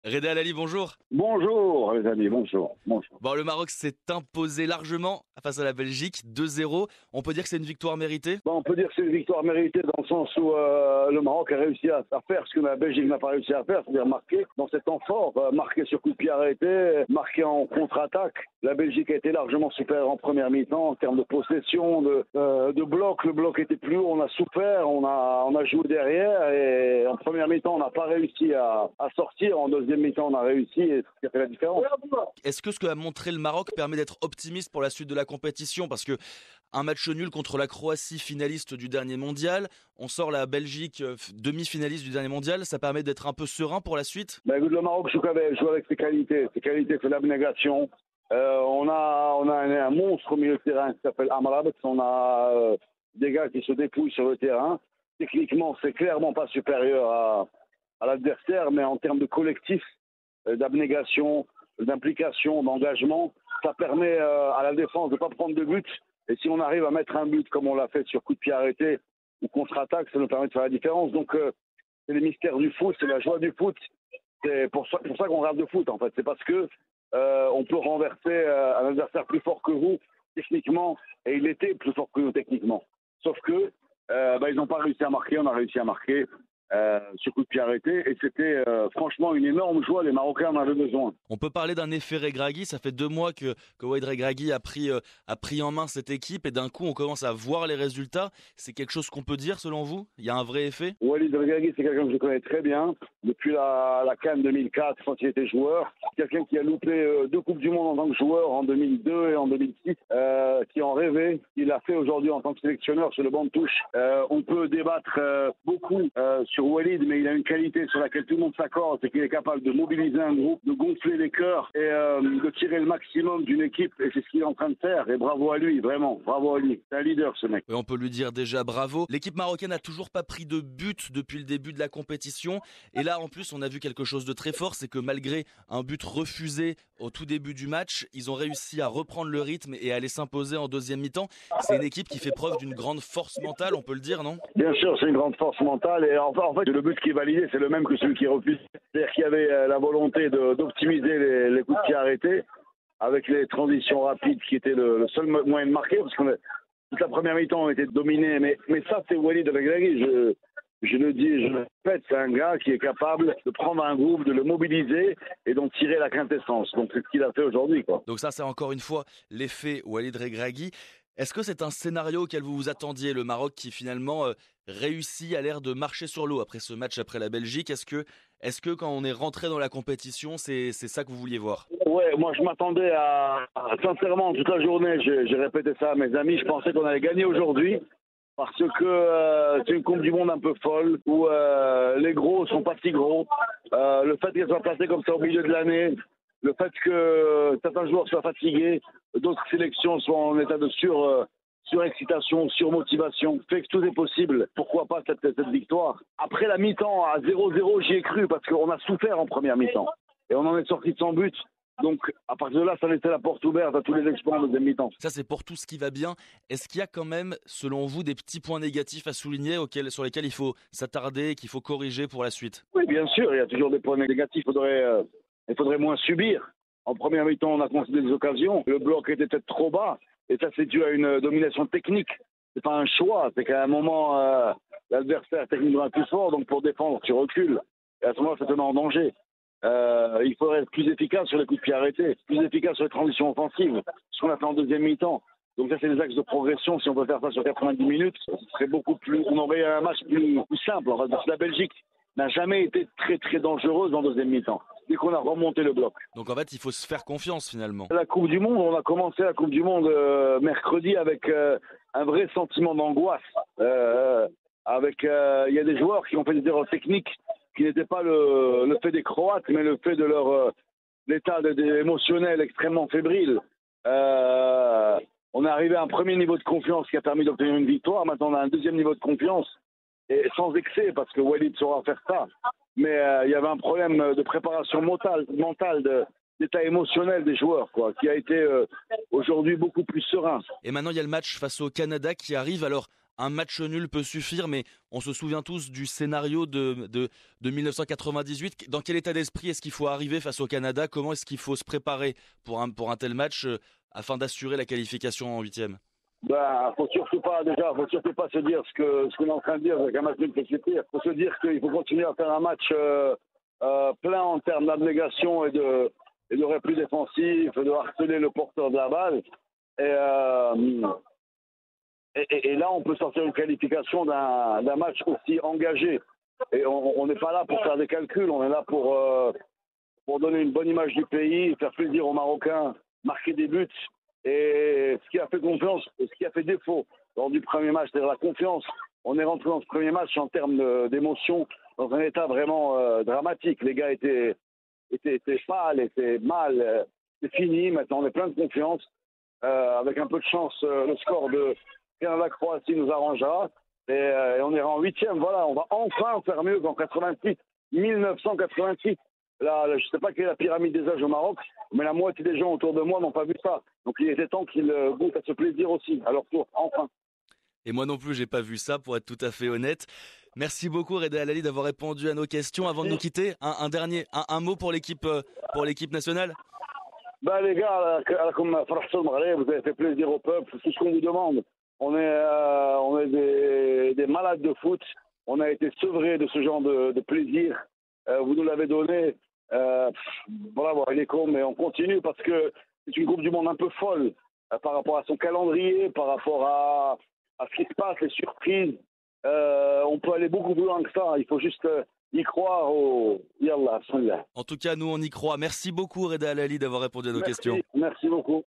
Reda Alali, bonjour. Bonjour les amis, bonjour. Bon, le Maroc s'est imposé largement face à la Belgique, 2-0. On peut dire que c'est une victoire méritée? On peut dire que c'est une victoire méritée dans le sens où le Maroc a réussi à faire ce que la Belgique n'a pas réussi à faire, c'est-à-dire marquer dans cet temps fort, marquer sur coup de pied arrêté, marquer en contre-attaque. La Belgique a été largement supérieure en première mi-temps en termes de possession, de bloc. Le bloc était plus haut, on a souffert, on a joué derrière et en première mi-temps on n'a pas réussi à sortir. En deuxième mi-temps on a réussi et c'est ce qui a fait la différence. Est-ce que ce qu'a montré le Maroc permet d'être optimiste pour la suite de la compétition? Parce que un match nul contre la Croatie, finaliste du dernier mondial, on sort la Belgique, demi-finaliste du dernier mondial, ça permet d'être un peu serein pour la suite? Écoute, le Maroc joue avec ses qualités. Ses qualités, c'est l'abnégation. On a un monstre au milieu de terrain qui s'appelle Amrabat. On a des gars qui se dépouillent sur le terrain. Techniquement, c'est clairement pas supérieur à l'adversaire, mais en termes de collectif, d'abnégation, d'implication, d'engagement, ça permet à la défense de ne pas prendre de but. Et si on arrive à mettre un but comme on l'a fait sur coup de pied arrêté ou contre-attaque, ça nous permet de faire la différence. Donc, c'est les mystères du foot, c'est la joie du foot. C'est pour ça qu'on regarde le foot, en fait. C'est parce que on peut renverser un adversaire plus fort que vous techniquement, et il était plus fort que nous techniquement. Sauf que ils n'ont pas réussi à marquer, on a réussi à marquer sur coup de pied arrêté, et c'était franchement une énorme joie. Les Marocains en avaient besoin. On peut parler d'un effet Regragui. Ça fait 2 mois que Walid Regragui a pris en main cette équipe et d'un coup on commence à voir les résultats. C'est quelque chose qu'on peut dire selon vous? Il y a un vrai effet? Walid Regragui, c'est quelqu'un que je connais très bien depuis la CAN 2004 quand il était joueur. Quelqu'un qui a loupé 2 Coupes du Monde en tant que joueur en 2002 et en 2006, qui en rêvait. Il l'a fait aujourd'hui en tant que sélectionneur sur le banc de touche. On peut débattre beaucoup sur Walid, mais il a une qualité sur laquelle tout le monde s'accorde, c'est qu'il est capable de mobiliser un groupe, de gonfler les cœurs et de tirer le maximum d'une équipe, et c'est ce qu'il est en train de faire. Et bravo à lui, vraiment, bravo à lui. C'est un leader, ce mec. Oui, on peut lui dire déjà bravo. L'équipe marocaine n'a toujours pas pris de but depuis le début de la compétition. Et là, en plus, on a vu quelque chose de très fort, c'est que malgré un but refusé au tout début du match, ils ont réussi à reprendre le rythme et à aller s'imposer en deuxième mi-temps. C'est une équipe qui fait preuve d'une grande force mentale, on peut le dire, non? Bien sûr, c'est une grande force mentale. Et en fait, le but qui est validé, c'est le même que celui qui est refusé. C'est-à-dire qu'il y avait la volonté d'optimiser les coups de pied arrêtés avec les transitions rapides qui étaient le seul moyen de marquer, parce que toute la première mi-temps on était dominé. Mais ça, c'est Walid Regragui. Je le dis et je le répète, c'est un gars qui est capable de prendre un groupe, de le mobiliser et d'en tirer la quintessence. Donc c'est ce qu'il a fait aujourd'hui, quoi. Donc ça, c'est encore une fois l'effet Walid Regragui. Est-ce que c'est un scénario auquel vous vous attendiez, le Maroc qui finalement réussit à l'air de marcher sur l'eau après ce match après la Belgique? Est-ce que quand on est rentré dans la compétition, c'est ça que vous vouliez voir? Ouais, moi je m'attendais sincèrement, toute la journée, j'ai répété ça à mes amis, je pensais qu'on allait gagner aujourd'hui. Parce que c'est une Coupe du Monde un peu folle, où les gros sont pas si gros. Le fait qu'elle soit placée comme ça au milieu de l'année, le fait que certains joueurs soient fatigués, d'autres sélections soient en état de surexcitation, surmotivation, fait que tout est possible. Pourquoi pas cette victoire? Après la mi-temps à 0-0, j'y ai cru parce qu'on a souffert en première mi-temps. Et on en est sorti de sans but. Donc, à partir de là, ça laissait la porte ouverte à tous les exploits en deuxième mi-temps. Ça, c'est pour tout ce qui va bien. Est-ce qu'il y a quand même, selon vous, des petits points négatifs à souligner sur lesquels il faut s'attarder, qu'il faut corriger pour la suite? Oui, bien sûr, il y a toujours des points négatifs. Il faudrait moins subir. En première mi-temps, on a concédé des occasions. Le bloc était peut-être trop bas. Et ça, c'est dû à une domination technique. C'est pas un choix. C'est qu'à un moment, l'adversaire est techniquement plus fort. Donc, pour défendre, tu recules. Et à ce moment-là, ça te met en danger. Il faudrait être plus efficace sur les coups de pied arrêtés, plus efficace sur les transitions offensives, ce qu'on a fait en deuxième mi-temps. Donc ça, c'est des axes de progression. Si on peut faire ça sur 90 minutes, ce serait beaucoup plus. On aurait un match plus simple. En fait, parce que la Belgique n'a jamais été très très dangereuse en deuxième mi-temps, dès qu'on a remonté le bloc. Donc en fait, il faut se faire confiance finalement. La Coupe du Monde, on a commencé la Coupe du Monde mercredi avec un vrai sentiment d'angoisse. Il y a des joueurs qui ont fait des erreurs techniques qui n'était pas le fait des Croates, mais le fait de leur l'état émotionnel extrêmement fébrile. On est arrivé à un premier niveau de confiance qui a permis d'obtenir une victoire. Maintenant, on a un deuxième niveau de confiance, et sans excès, parce que Walid saura faire ça. Mais il y avait un problème de préparation mentale, d'état émotionnel des joueurs, quoi, qui a été aujourd'hui beaucoup plus serein. Et maintenant, il y a le match face au Canada qui arrive. Alors, un match nul peut suffire, mais on se souvient tous du scénario de 1998. Dans quel état d'esprit est-ce qu'il faut arriver face au Canada? Comment est-ce qu'il faut se préparer pour un tel match afin d'assurer la qualification en huitième? Faut surtout pas se dire ce qu'on est en train de dire avec un match nul peut suffire. Faut se dire qu'il faut continuer à faire un match plein en termes d'abnégation et de repli défensif, de harceler le porteur de la balle. Et là, on peut sortir une qualification d'un match aussi engagé. Et on n'est pas là pour faire des calculs, on est là pour donner une bonne image du pays, faire plaisir aux Marocains, marquer des buts. Et ce qui a fait confiance, ce qui a fait défaut lors du premier match, c'est-à-dire la confiance. On est rentré dans ce premier match en termes d'émotion dans un état vraiment dramatique. Les gars étaient pâles, étaient mal. C'est fini, maintenant on est plein de confiance. Avec un peu de chance, le score de Canada-Croatie nous arrangera. Et on ira en huitième. Voilà, on va enfin faire mieux qu'en 86, 1986. Là, je ne sais pas quelle est la pyramide des âges au Maroc, mais la moitié des gens autour de moi n'ont pas vu ça. Donc il était temps qu'ils goûtent à ce plaisir aussi, à leur tour, enfin. Et moi non plus, j'ai pas vu ça, pour être tout à fait honnête. Merci beaucoup Reda Halali d'avoir répondu à nos questions. Avant de nous quitter, un mot pour l'équipe nationale. Les gars, comme vous avez fait plaisir au peuple, c'est tout ce qu'on vous demande. On est des malades de foot. On a été sevrés de ce genre de plaisir. Vous nous l'avez donné. Bravo, il est con, mais on continue parce que c'est une Coupe du Monde un peu folle par rapport à son calendrier, par rapport à ce qui se passe, les surprises. On peut aller beaucoup plus loin que ça. Il faut juste y croire Yallah, bismillah. En tout cas, nous, on y croit. Merci beaucoup, Reda Halali, d'avoir répondu à nos questions. Merci beaucoup.